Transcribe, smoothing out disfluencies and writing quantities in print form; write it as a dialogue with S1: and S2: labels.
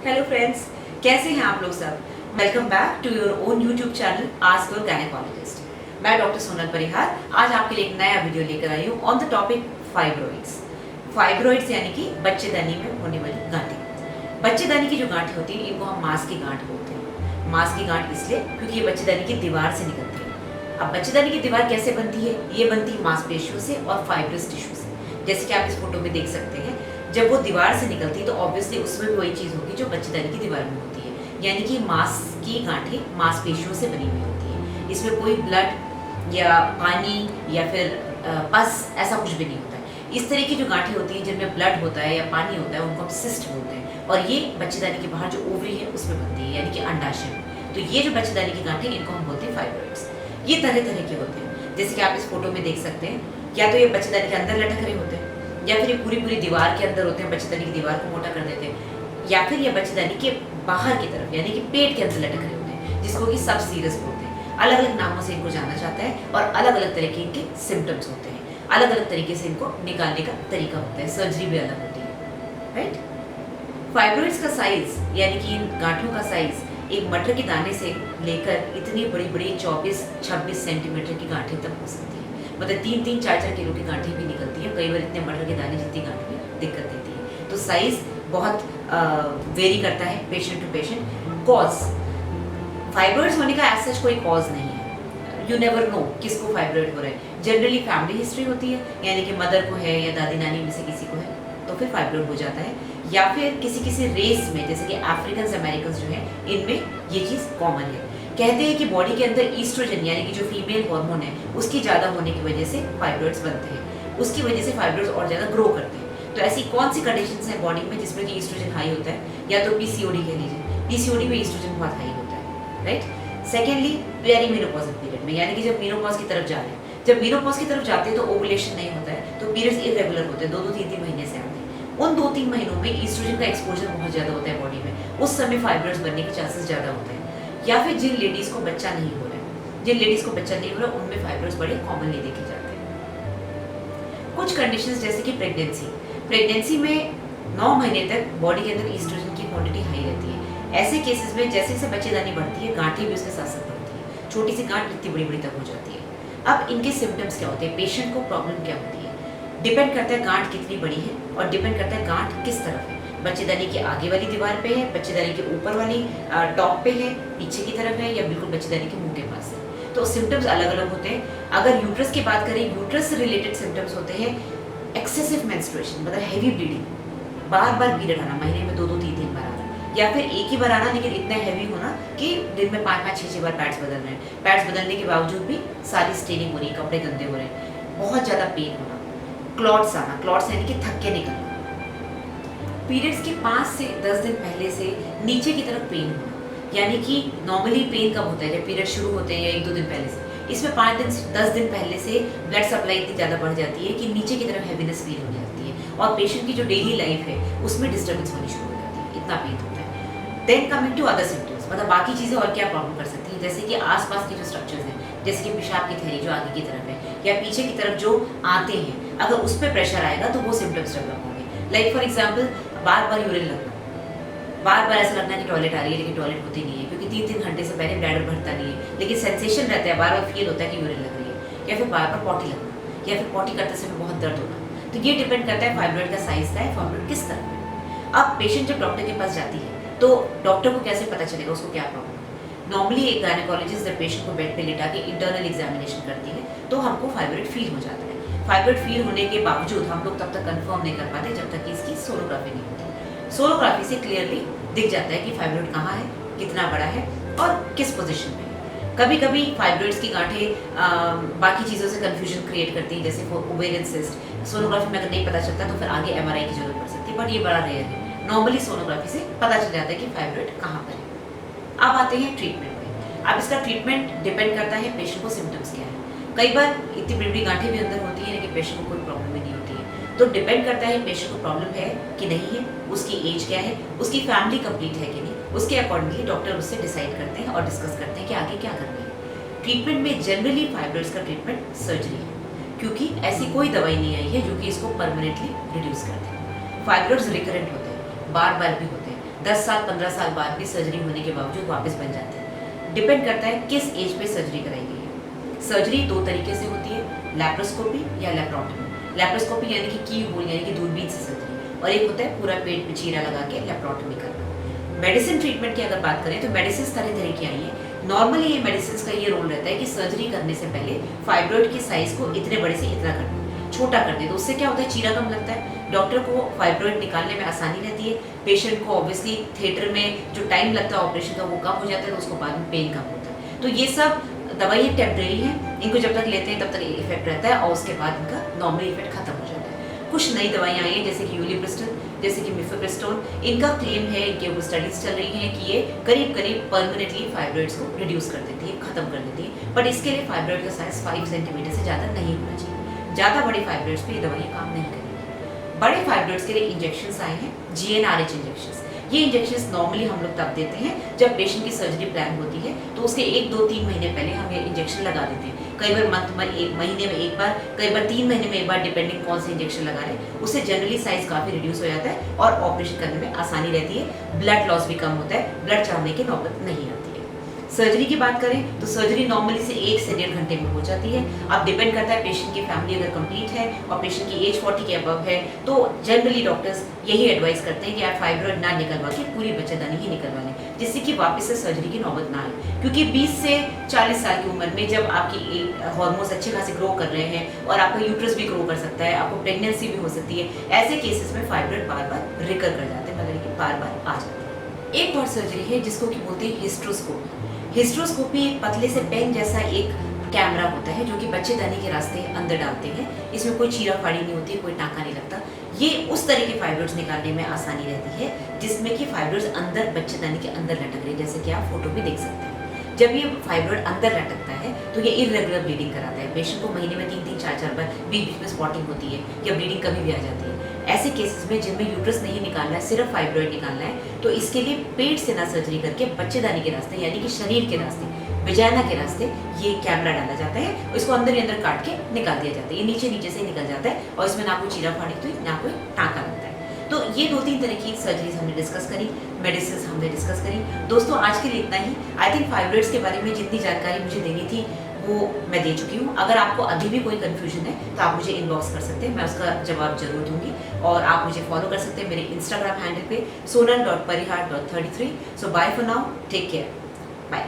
S1: Hello friends, कैसे हैं आप लोग सब। Welcome back to your own YouTube channel ask your gynaecologist. मैं डॉक्टर सोनल परिहार आज आपके लिए एक नया वीडियो लेकर आई हूँ on the topic fibroids. Fibroids यानी कि बच्चेदानी में होने वाली गांठें। बच्चेदानी की जो गांठें होती हैं इनको हम मांस की गांठ बोलते हैं। मांस की गांठ इसलिए क्योंकि ये बच्चेदानी की दीवार से निकलती है। अब बच्चेदानी की दीवार कैसे बनती है? ये बनती है मांसपेशियों से और फाइब्रस टिश्यू से। जैसे कि आप इस फोटो में देख सकते हैं, जब वो दीवार से निकलती है तो ऑब्वियसली उसमें भी वही चीज़ होगी जो बच्चेदानी की दीवार में होती है, यानी कि मांस की गांठें मांसपेशियों से बनी हुई होती है। इसमें कोई ब्लड या पानी या फिर पस ऐसा कुछ भी नहीं होता है। इस तरह की जो गांठें होती हैं जिनमें ब्लड होता है या पानी होता है उनको हम सिस्ट बोलते हैं, और ये बच्चेदानी के बाहर जो ओवरी है उसमें बनती है, यानी कि अंडाशय में। तो ये जो बच्चेदानी की गांठें इनको हम बोलते हैं फाइब्रॉइड्स। ये तरह तरह के होते हैं, जैसे कि आप इस फोटो में देख सकते हैं। या तो ये बच्चेदानी के अंदर लटक रहे होते हैं, या फिर ये पूरी पूरी दीवार के अंदर होते हैं, बच्चेदानी की दीवार को मोटा कर देते हैं, या फिर ये बच्चेदानी के बाहर की तरफ यानी कि पेट के अंदर लटक रहे होते हैं, जिसको कि सब सीरस बोलते हैं। अलग अलग नामों से इनको जाना जाता है और अलग अलग तरह के इनके सिम्टम्स होते हैं। अलग अलग तरीके से इनको निकालने का तरीका होता है, सर्जरी भी अलग होती है, राइट। फाइब्रॉइड्स का साइज यानी कि इन गांठों का साइज एक मटर के दाने से लेकर इतनी बड़ी बड़ी 24-26 सेंटीमीटर की गांठें तक हो सकती है। मतलब 3-3, 4-4 किलो की गांठें भी निकलती हैं। कई बार इतने मटर के दाने जितनी गांठ भी दिक्कत देती है। तो साइज बहुत वेरी करता है patient to patient. Cause fibroids होने का एज सच कोई कॉज नहीं है। यू नेवर नो किसको फाइब्रॉइड हो रहा है। जनरली फैमिली हिस्ट्री होती है, यानी कि मदर को है या दादी नानी में से किसी को है तो फिर फाइब्रॉइड हो जाता है, या फिर किसी किसी रेस में जैसे कि अफ्रीकन अमेरिकन जो है इनमें ये चीज़ कॉमन है। कहते हैं कि बॉडी के अंदर ईस्ट्रोजन यानी कि जो फीमेल हार्मोन है उसकी ज़्यादा होने की वजह से फाइब्रॉइड्स बनते हैं, उसकी वजह से फाइब्रॉइड्स और ज़्यादा ग्रो करते हैं। तो ऐसी कौन सी कंडीशंस हैं बॉडी में जिसमें कि ईस्ट्रोजन हाई होता है? या तो पीसीओडी कह लीजिए, पीसीओडी में ईस्ट्रोजन बहुत हाई होता है, राइट। सेकेंडली पेरीमेनोपॉजल पीरियड में, यानी कि जब मीनोपॉज की तरफ जा रहे हैं, जब मीनोपॉज की तरफ जाते हैं तो ओवुलेशन नहीं होता है, तो पीरियड्स इरेगुलर होते हैं, 2-2, 3-3 महीने से आते हैं। उन 2-3 महीनों में ईस्ट्रोजन का एक्सपोजर बहुत ज़्यादा होता है बॉडी में, उस समय फाइब्रॉइड्स बनने के चांसेस ज़्यादा होते हैं। या फिर जिन लेडीज़ को बच्चा नहीं हो रहा है, जिन लेडीज़ को बच्चा नहीं हो रहा उनमें फाइब्रॉइड्स बड़े कॉमनली देखे जाते हैं। कुछ कंडीशंस जैसे कि प्रेगनेंसी में 9 महीने तक बॉडी के अंदर ईस्ट्रोजन की क्वांटिटी हाई रहती है। ऐसे केसेस में जैसे जैसे बच्चेदानी बढ़ती है गांठें भी उसके साथ साथ बढ़ती है, छोटी सी गांठ इतनी बड़ी बड़ी तक हो जाती है। अब इनके सिम्टम्स क्या होते हैं, पेशेंट को प्रॉब्लम क्या होती है, डिपेंड करता है गांठ कितनी बड़ी है और डिपेंड करता है गांठ किस तरफ है। बच्चेदानी की आगे वाली दीवार पे है, बच्चेदानी के ऊपर वाली टॉप पे है, पीछे की तरफ है, या बिल्कुल बच्चेदानी के मुंह के पास है। तो सिम्टम्स अलग अलग होते हैं। अगर यूट्रस की बात करें, यूट्रस से रिलेटेड सिम्टम्स होते हैं एक्सेसिव मेंस्ट्रुएशन, मतलब हैवी ब्लीडिंग, बार बार पीरियड आना, महीने में 2-2, 3-3 बार आना, या फिर एक ही बार आना लेकिन इतना हैवी होना कि दिन में 5-5, 6-6 बार पैड्स बदल रहे हैं। पैड्स बदलने के बावजूद भी सारी स्टेनिंग हो रही है, कपड़े गंदे हो रहे हैं, बहुत ज़्यादा पेन होना, क्लॉट्स आना, क्लॉट्स यानी कि थक्के निकलना, पीरियड्स के 5 से 10 दिन पहले से नीचे की तरफ पेन होना, यानी कि नॉर्मली पेन कब होता है, जब पीरियड शुरू होते हैं या 1-2 दिन पहले से। इसमें 5 दिन से 10 दिन पहले से ब्लड सप्लाई इतनी ज़्यादा बढ़ जाती है कि नीचे की तरफ हैवीनेस फील हो जाती है और पेशेंट की जो डेली लाइफ है उसमें डिस्टर्बेंस होनी शुरू हो जाती है, इतना पेन होता है। Then coming to other symptoms, मतलब बाकी चीज़ें और क्या प्रॉब्लम कर सकती है, जैसे कि आसपास के जो स्ट्रक्चर्स हैं, जैसे कि पेशाब की थैली जो आगे की तरफ है या पीछे की तरफ जो आते हैं, अगर उस पर प्रेशर आएगा तो वो सिम्टम्स डेवलप होंगे। Like for example, bar bar urine लगना, बार बार ऐसा लगना कि टॉयलेट आ रही है लेकिन टॉयलेट होती नहीं है, क्योंकि 3-3 घंटे से पहले ब्लैडर भरता नहीं है, लेकिन सेंसेशन रहता है, बार बार फील होता है कि यूरिन लग रही है, या फिर बार बार पॉटी लगना, या फिर पॉटी करते समय बहुत दर्द होना। तो ये डिपेंड करता है फाइब्रॉइड का साइज का है, फाइब्रॉइड किस तरह है। अब पेशेंट जब डॉक्टर के पास जाती है तो डॉक्टर को कैसे पता चलेगा उसको क्या प्रॉब्लम है। नॉर्मली एक गायनेकोलॉजिस्ट जब पेशेंट को बेड पे लेटा के इंटरनल एग्जामिनेशन करती है तो हमको फाइब्रॉइड फील हो जाता है। फाइब्रॉइड फील होने के बावजूद हम लोग तब तक कंफर्म नहीं कर पाते जब तक कि इसकी सोनोग्राफी नहीं होती। सोनोग्राफी से क्लियरली दिख जाता है कि फाइब्रॉइड कहाँ है, कितना बड़ा है और किस पोजीशन में है। कभी कभी फाइब्रॉइड्स की गांठें बाकी चीज़ों से कंफ्यूजन क्रिएट करती हैं, जैसे ओवेरियन सिस्ट। सोनोग्राफी में अगर नहीं पता चलता तो फिर आगे एमआरआई की जरूरत पड़ सकती है, बट ये बड़ा रेयर है। नॉर्मली सोनोग्राफी से पता चल जाता है कि फाइब्रॉइड कहाँ पर है। अब आते हैं ट्रीटमेंट पे। अब इसका ट्रीटमेंट डिपेंड करता है पेशेंट को सिम्टम्स क्या है। कई बार इतनी बड़ी बड़ी गांठें भी अंदर होती है लेकिन पेशेंट को कोई प्रॉब्लम ही नहीं होती है। तो डिपेंड करता है पेशेंट को प्रॉब्लम है कि नहीं है, उसकी एज क्या है, उसकी फैमिली कंप्लीट है कि नहीं, उसके अकॉर्डिंगली डॉक्टर उससे डिसाइड करते हैं और डिस्कस करते हैं कि आगे क्या करना है। ट्रीटमेंट में जनरली फाइब्रॉइड्स का ट्रीटमेंट सर्जरी है, क्योंकि ऐसी कोई दवाई नहीं आई है जो कि इसको परमानेंटली रिड्यूस कर दे। फाइब्रॉइड्स रिकरेंट होते हैं, बार बार भी होते हैं, 10 साल 15 साल बाद भी सर्जरी होने के बावजूद वापस बन जाते हैं। डिपेंड करता है किस एज पे सर्जरी कराई गई है। सर्जरी दो तरीके से होती है, लैप्रोस्कोपी या लैप्रोटमी। लैप्रोस्कोपी यानी कि की होल यानी कि दूरबीन से सर्जरी, और एक होता है पूरा पेट में चीरा लगा के लैप्रोटमी करना। मेडिसिन ट्रीटमेंट की अगर बात करें तो मेडिसिन तरह तरह की आई है। नॉर्मली ये मेडिसिन का ये रोल रहता है कि सर्जरी करने से पहले फाइब्रॉइड के साइज को इतने बड़े से इतना कर दो, छोटा कर दे। तो उससे क्या होता है, चीरा कम लगता है, डॉक्टर को फाइब्रॉइड निकालने में आसानी रहती है, पेशेंट को ऑब्वियसली थिएटर में जो टाइम लगता है ऑपरेशन का वो कम हो जाता है, तो उसको बाद में पेन कम होता है। तो ये सब दवाई टेम्परेरी है, इनको जब तक लेते हैं तब तक इफेक्ट रहता है और उसके बाद इनका नॉर्मली इफेक्ट खत्म हो जाता है। कुछ नई दवाइयाँ आई हैं जैसे कि यूलिब्रिस्टल, जैसे कि मिफेप्रिस्टोन। इनका क्लेम है, इनके ऊपर स्टडीज चल रही हैं कि ये करीब करीब परमानेंटली फाइब्रॉइड्स को रिड्यूस कर देती है, खत्म कर देती है। बट इसके लिए फाइब्रॉइड का साइज 5 सेंटीमीटर से ज़्यादा नहीं होना चाहिए। ज़्यादा बड़े फाइब्रॉइड्स पे ये दवाइयाँ काम नहीं करेंगी। बड़े फाइब्रॉइड्स के लिए इंजेक्शन आए हैं, GnRH इंजेक्शन। ये इंजेक्शन नॉर्मली हम लोग तब देते हैं जब पेशेंट की सर्जरी प्लान होती है, तो उसके 1 2 3 महीने पहले हम ये इंजेक्शन लगा देते हैं। कई बार मंथ में एक महीने में एक बार, कई बार 3 महीने में एक बार, डिपेंडिंग कौन से इंजेक्शन लगा रहे हैं। उससे जनरली साइज काफ़ी रिड्यूस हो जाता है और ऑपरेशन करने में आसानी रहती है। ब्लड लॉस भी कम होता है, ब्लड चढ़ने की नौबत नहीं आती है। सर्जरी की बात करें तो सर्जरी नॉर्मली से 1 से 1.5 घंटे में हो जाती है। अब डिपेंड करता है पेशेंट की फैमिली अगर कंप्लीट है और पेशेंट की एज 40 के अबव है तो जनरली डॉक्टर्स यही एडवाइस करते हैं कि आप फाइब्रॉइड ना निकलवा के पूरी बच्चेदानी ही निकलवा लें, जिससे कि वापस से सर्जरी की नौबत ना आए। क्योंकि 20 से 40 साल की उम्र में जब आपकी हार्मोन्स अच्छे खासे ग्रो कर रहे हैं और आपका यूट्रस भी ग्रो कर सकता है, आपको प्रेगनेंसी भी हो सकती है, ऐसे केसेस में फाइब्रॉइड बार बार रिकर कर जाते हैं, मतलब कि बार बार आ जाते हैं। एक और सर्जरी है जिसको कि बोलते हैं हिस्ट्रोस्कोपी। हिस्ट्रोस्कोपी एक पतले से पेन जैसा एक कैमरा होता है जो कि बच्चेदानी के रास्ते अंदर डालते हैं। इसमें कोई चीरा फाड़ी नहीं होती, कोई टाँका नहीं लगता। ये उस तरह के फाइब्रॉइड्स निकालने में आसानी रहती है जिसमें कि फाइब्रॉइड्स अंदर बच्चेदानी के अंदर लटक रहे हैं, जैसे कि आप फोटो भी देख सकते हैं। जब ये फाइब्रॉइड अंदर लटकता है तो ये इरेगुलर ब्लीडिंग कराता है। पेशेंट को महीने में 3-3 4-4 बार बीच बीच में स्पॉटिंग होती है या ब्लीडिंग कभी भी आ जाती है। ऐसे केसेस में जिनमें यूट्रस नहीं निकालना है, सिर्फ फाइब्रॉइड निकालना है, तो इसके लिए पेट से ना सर्जरी करके बच्चेदानी के रास्ते यानी कि शरीर के रास्ते, विजाइना के रास्ते ये कैमरा डाला जाता है। इसको अंदर ही अंदर काट के निकाल दिया जाता है। ये नीचे नीचे से निकल जाता है और इसमें ना कोई चीरा फाड़ी हुई ना कोई टाँका लगता है। तो ये 2-3 तरह की सर्जरीज हमने डिस्कस करी, मेडिसिन हमने डिस्कस करी। दोस्तों आज के लिए इतना ही। आई थिंक फाइब्रॉइड्स के बारे में जितनी जानकारी मुझे देनी थी वो मैं दे चुकी हूँ। अगर आपको अभी भी कोई कन्फ्यूजन है तो आप मुझे इनबॉक्स कर सकते हैं, मैं उसका जवाब जरूर दूंगी। और आप मुझे फॉलो कर सकते हैं मेरे इंस्टाग्राम हैंडल पे sonal.parihar.33। So bye for now, take care, bye.